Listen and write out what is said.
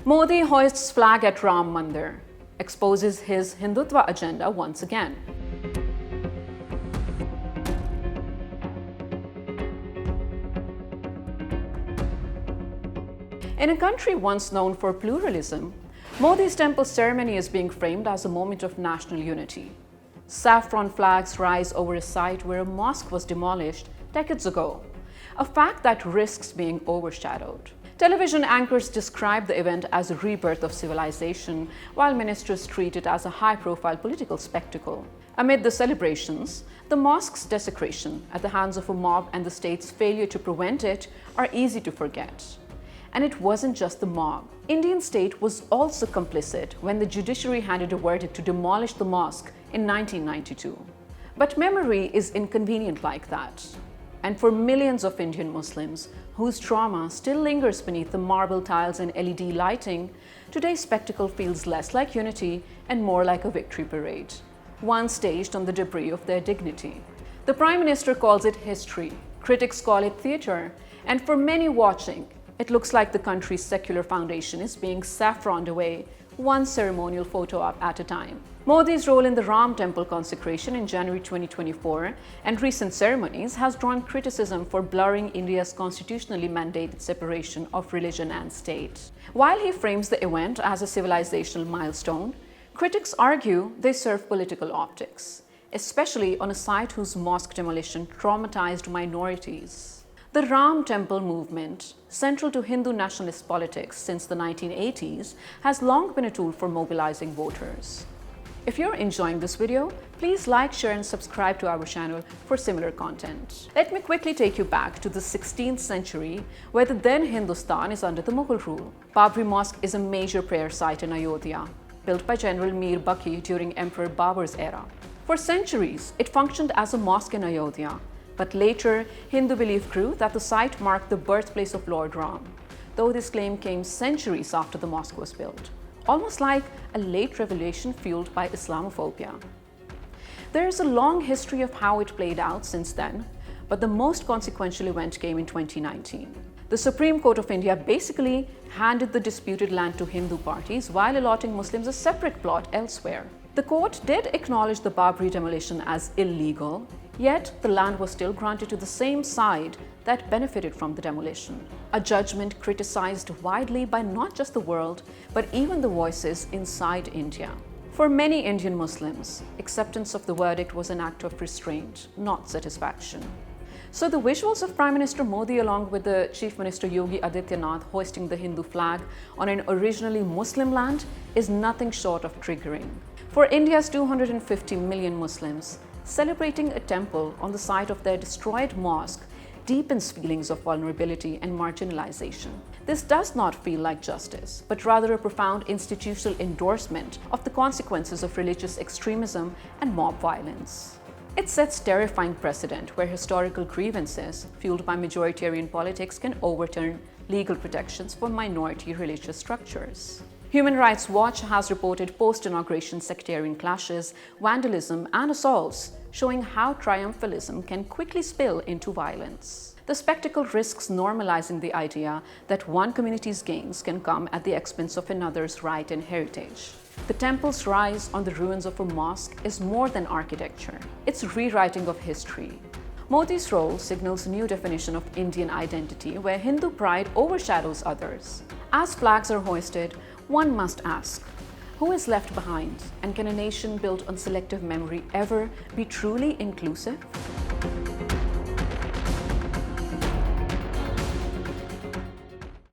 Modi hoists flag at Ram Mandir, exposes his Hindutva agenda once again. In a country once known for pluralism, Modi's temple ceremony is being framed as a moment of national unity. Saffron flags rise over a site where a mosque was demolished decades ago, a fact that risks being overshadowed. Television anchors describe the event as a rebirth of civilization, while ministers treat it as a high-profile political spectacle. Amid the celebrations, the mosque's desecration at the hands of a mob and the state's failure to prevent it are easy to forget. And it wasn't just the mob. Indian state was also complicit when the judiciary handed a verdict to demolish the mosque in 1992. But memory is inconvenient like that. And for millions of Indian Muslims whose trauma still lingers beneath the marble tiles and LED lighting, today's spectacle feels less like unity and more like a victory parade, one staged on the debris of their dignity. The Prime Minister calls it history, critics call it theatre, and for many watching, it looks like the country's secular foundation is being saffroned away, one ceremonial photo op at a time. Modi's role in the Ram Temple consecration in January 2024 and recent ceremonies has drawn criticism for blurring India's constitutionally mandated separation of religion and state. While he frames the event as a civilizational milestone, critics argue they serve political optics, especially on a site whose mosque demolition traumatized minorities. The Ram Temple movement, central to Hindu nationalist politics since the 1980s, has long been a tool for mobilizing voters. If you're enjoying this video, please like, share and subscribe to our channel for similar content. Let me quickly take you back to the 16th century, where the then Hindustan is under the Mughal rule. Babri Mosque is a major prayer site in Ayodhya, built by General Mir Baki during Emperor Babur's era. For centuries, it functioned as a mosque in Ayodhya, but later, Hindu belief grew that the site marked the birthplace of Lord Ram, though this claim came centuries after the mosque was built, almost like a late revelation fueled by Islamophobia. There is a long history of how it played out since then, but the most consequential event came in 2019. The Supreme Court of India basically handed the disputed land to Hindu parties while allotting Muslims a separate plot elsewhere. The court did acknowledge the Babri demolition as illegal, yet the land was still granted to the same side that benefited from the demolition. A judgment criticized widely by not just the world, but even the voices inside India. For many Indian Muslims, acceptance of the verdict was an act of restraint, not satisfaction. So the visuals of Prime Minister Modi along with the Chief Minister Yogi Adityanath hoisting the Hindu flag on an originally Muslim land is nothing short of triggering. For India's 250 million Muslims, celebrating a temple on the site of their destroyed mosque deepens feelings of vulnerability and marginalization. This does not feel like justice, but rather a profound institutional endorsement of the consequences of religious extremism and mob violence. It sets terrifying precedent where historical grievances, fueled by majoritarian politics, can overturn legal protections for minority religious structures. Human Rights Watch has reported post-inauguration sectarian clashes, vandalism, and assaults, showing how triumphalism can quickly spill into violence. The spectacle risks normalizing the idea that one community's gains can come at the expense of another's right and heritage. The temple's rise on the ruins of a mosque is more than architecture. It's rewriting of history. Modi's role signals a new definition of Indian identity where Hindu pride overshadows others. As flags are hoisted, one must ask, who is left behind, and can a nation built on selective memory ever be truly inclusive?